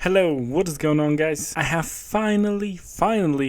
Hello, what is going on, guys? I have finally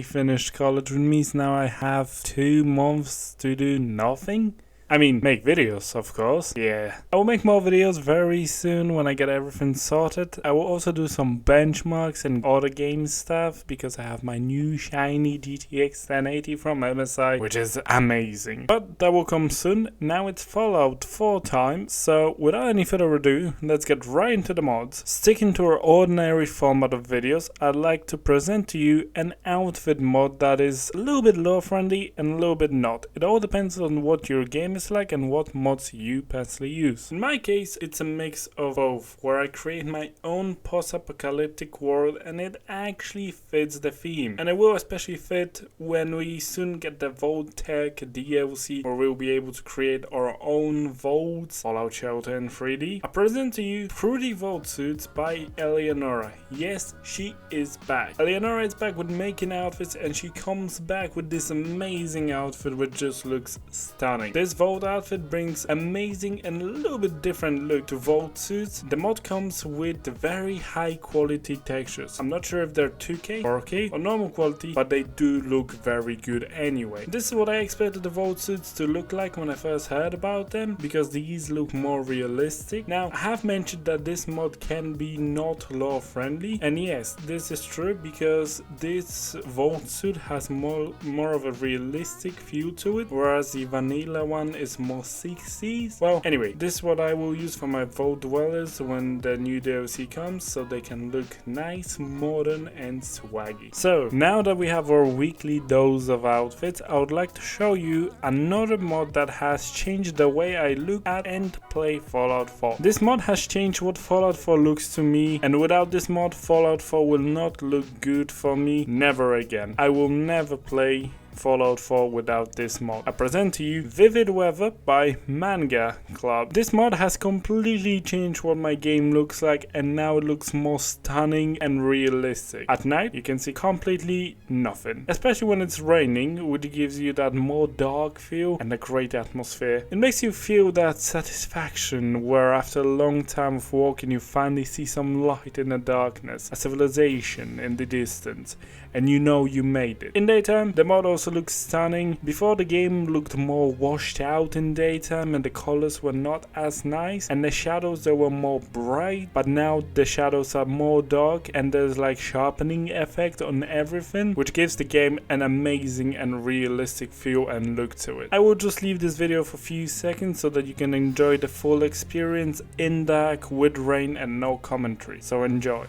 finished college, which means now I have 2 months to do nothing. I mean, make videos, of course. Yeah. I will make more videos very soon when I get everything sorted. I will also do some benchmarks and other game stuff because I have my new shiny GTX 1080 from MSI, which is amazing. But that will come soon. Now it's Fallout 4 time. So without any further ado, let's get right into the mods. Sticking to our ordinary format of videos, I'd like to present to you an outfit mod that is a little bit lore friendly and a little bit not. It all depends on what your game is like and what mods you personally use. In my case, it's a mix of both, where I create my own post-apocalyptic world and it actually fits the theme. And it will especially fit when we soon get the Vault Tech DLC, where we'll be able to create our own vaults, Fallout Shelter in 3D. I present to you Prudy Vaultsuits by Elianora. Yes, she is back. Elianora is back with making outfits and she comes back with this amazing outfit which just looks stunning. This Vault outfit brings amazing and a little bit different look to Vaultsuits. The mod comes with very high quality textures. I'm not sure if they're 2K, 4K or normal quality, but they do look very good anyway. This is what I expected the Vaultsuits to look like when I first heard about them, because these look more realistic. Now, I have mentioned that this mod can be not lore friendly, and yes, this is true because this Vaultsuit has more of a realistic feel to it, whereas the vanilla one is more 60s. Well, anyway, this is what I will use for my Vault Dwellers when the new DLC comes, so they can look nice, modern and swaggy. So, now that we have our weekly dose of outfits, I would like to show you another mod that has changed the way I look at and play Fallout 4. This mod has changed what Fallout 4 looks to me, and without this mod, Fallout 4 will not look good for me. Never again. I will never play Fallout 4 without this mod. I present to you Vivid Weather by Mangaclub. This mod has completely changed what my game looks like, and now it looks more stunning and realistic. At night you can see completely nothing, especially when it's raining, which gives you that more dark feel and a great atmosphere. It makes you feel that satisfaction where after a long time of walking you finally see some light in the darkness, a civilization in the distance, and you know you made it. In daytime, the mod also looks stunning. Before, the game looked more washed out in daytime and the colors were not as nice, and the shadows, they were more bright, but now the shadows are more dark and there's like sharpening effect on everything, which gives the game an amazing and realistic feel and look to it. I will just leave this video for a few seconds so that you can enjoy the full experience in dark with rain and no commentary, so enjoy.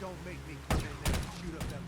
Don't make me come in there and shoot up them.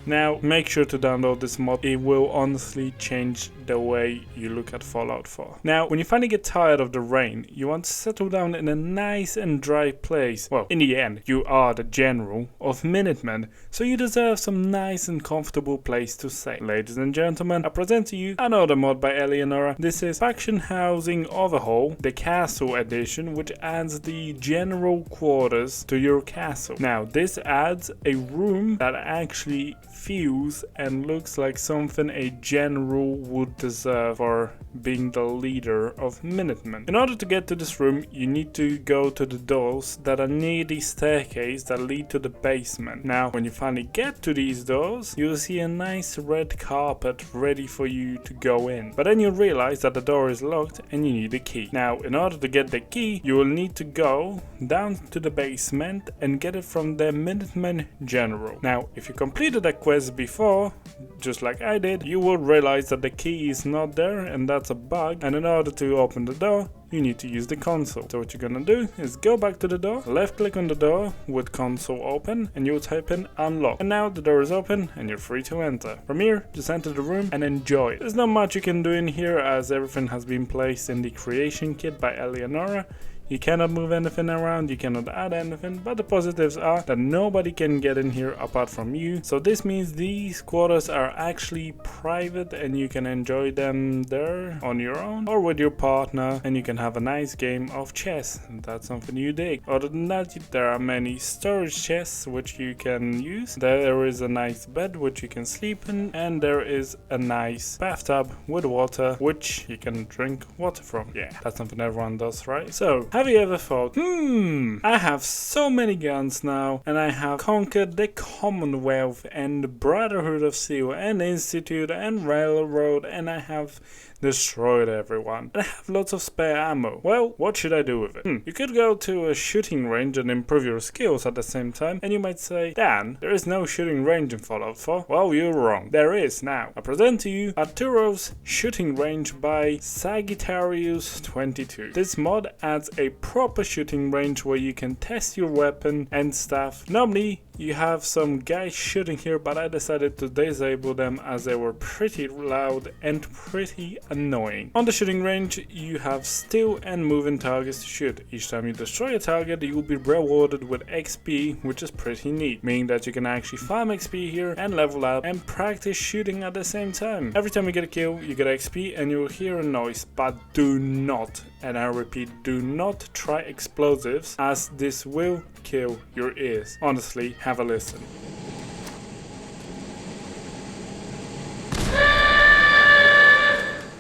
Now, make sure to download this mod. It will honestly change the way you look at Fallout 4. Now, when you finally get tired of the rain, you want to settle down in a nice and dry place. Well, in the end, you are the general of Minutemen, so you deserve some nice and comfortable place to stay. Ladies and gentlemen, I present to you another mod by Elianora. This is Faction Housing Overhaul, the Castle Edition, which adds the general quarters to your castle. Now, this adds a room that actually feels and looks like something a general would deserve for being the leader of Minutemen. In order to get to this room, you need to go to the doors that are near the staircase that lead to the basement. Now, when you finally get to these doors, you'll see a nice red carpet ready for you to go in. But then you realize that the door is locked and you need a key. Now, in order to get the key, you will need to go down to the basement and get it from the Minutemen General. Now, if you completed that quest before, just like I did, you will realize that the key is not there, and that's a bug, and in order to open the door, you need to use the console. So what you're gonna do is go back to the door, left click on the door with console open, and you'll type in unlock. And now the door is open and you're free to enter. From here, just enter the room and enjoy. There's not much you can do in here as everything has been placed in the creation kit by Elianora. you cannot move anything around, you cannot add anything, but the positives are that nobody can get in here apart from you. So this means these quarters are actually private and you can enjoy them there on your own or with your partner, and you can have a nice game of chess. That's something you dig. Other than that, there are many storage chests which you can use. There is a nice bed which you can sleep in, and there is a nice bathtub with water which you can drink water from. Yeah, that's something everyone does, right? So, have you ever thought, I have so many guns now, and I have conquered the Commonwealth and Brotherhood of Steel and Institute and Railroad, and I have destroyed everyone. And I have lots of spare ammo. Well, what should I do with it? You could go to a shooting range and improve your skills at the same time, and you might say, Dan, there is no shooting range in Fallout 4. Well, you're wrong. There is now. I present to you Arturo's Shooting Range by Sagittarius22. This mod adds a proper shooting range where you can test your weapon and stuff. Normally, you have some guys shooting here, but I decided to disable them as they were pretty loud and pretty annoying. On the shooting range, you have still and moving targets to shoot. Each time you destroy a target, you will be rewarded with XP, which is pretty neat, meaning that you can actually farm XP here and level up and practice shooting at the same time. Every time you get a kill, you get XP and you will hear a noise, but do not, and I repeat, do not try explosives, as this will kill your ears. Honestly, have a listen.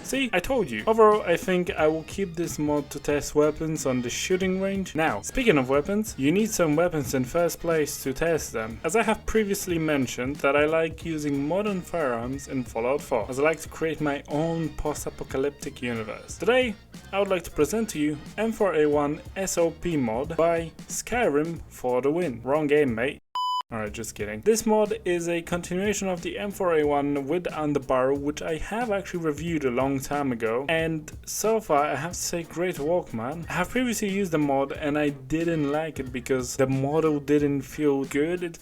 See, I told you. Overall, I think I will keep this mod to test weapons on the shooting range. Now, speaking of weapons, you need some weapons in first place to test them. As I have previously mentioned that I like using modern firearms in Fallout 4, as I like to create my own post-apocalyptic universe. Today, I would like to present to you M4A1 SOPMOD by SkyrimForDaWin. Wrong game, mate. Alright, just kidding. This mod is a continuation of the M4A1 with underbarrel, which I have actually reviewed a long time ago, and so far I have to say great work, man. I have previously used the mod and I didn't like it because the model didn't feel good.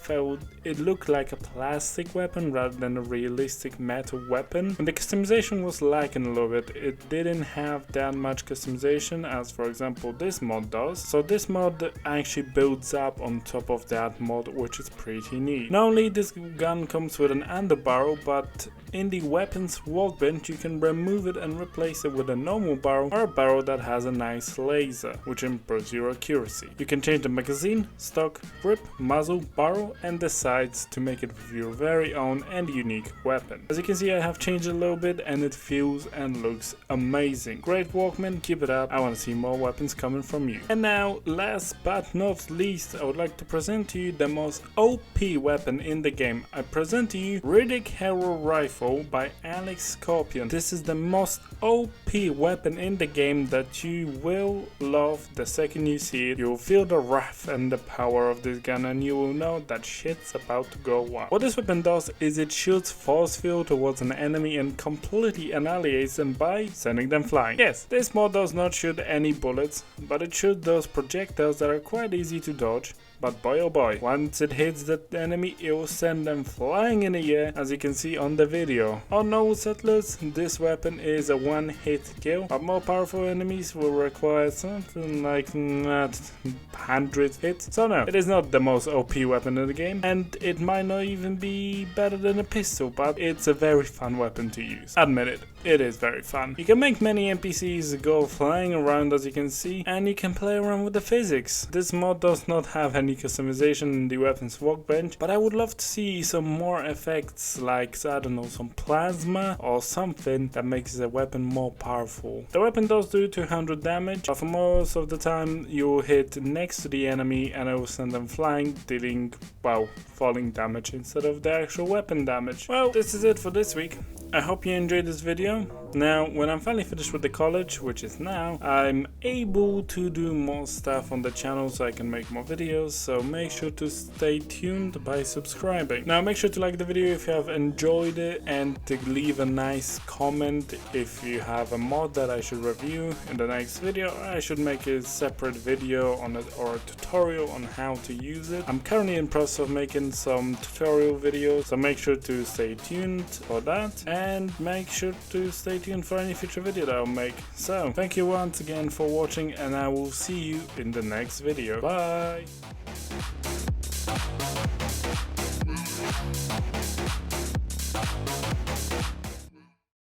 It looked like a plastic weapon rather than a realistic metal weapon, and the customization was lacking a little bit. It didn't have that much customization as, for example, this mod does. So this mod actually builds up on top of that mod, which is pretty neat. Not only this gun comes with an underbarrel, but in the weapons workbench you can remove it and replace it with a normal barrel or a barrel that has a nice laser, which improves your accuracy. You can change the magazine, stock, grip, muzzle, barrel and the sides to make it your very own and unique weapon. As you can see, I have changed it a little bit and it feels and looks amazing. Great workman, keep it up. I want to see more weapons coming from you. And now, last but not least, I would like to present to you the most OP weapon in the game. I present to you Riddick Hero Rifle by Alex Scorpion. This is the most OP weapon in the game that you will love the second you see it. You'll feel the wrath and the power of this gun and you will know that shit's about to go wild. What this weapon does is it shoots force field towards an enemy and completely annihilates them by sending them flying. Yes, this mod does not shoot any bullets, but it shoots those projectiles that are quite easy to dodge. But boy oh boy, once it hits that enemy, it will send them flying in the air, as you can see on the video. On no settlers, this weapon is a one-hit kill, but more powerful enemies will require something like 100 hits. So no, it is not the most OP weapon in the game, and it might not even be better than a pistol, but it's a very fun weapon to use. Admit it, it is very fun. You can make many NPCs go flying around, as you can see, and you can play around with the physics. This mod does not have any customization in the weapons workbench, but I would love to see some more effects like, I don't know, some plasma or something that makes the weapon more powerful. The weapon does do 200 damage, but for most of the time you will hit next to the enemy and it will send them flying, dealing, well, falling damage instead of the actual weapon damage. Well, this is it for this week. I hope you enjoyed this video. Now, when I'm finally finished with the college, which is now, I'm able to do more stuff on the channel so I can make more videos, so make sure to stay tuned by subscribing. Now, make sure to like the video if you have enjoyed it and to leave a nice comment if you have a mod that I should review in the next video, or I should make a separate video on it or a tutorial on how to use it. I'm currently in process of making some tutorial videos, so make sure to stay tuned for that. and make sure to stay tuned for any future video that I'll make. So, thank you once again for watching, and I will see you in the next video. Bye!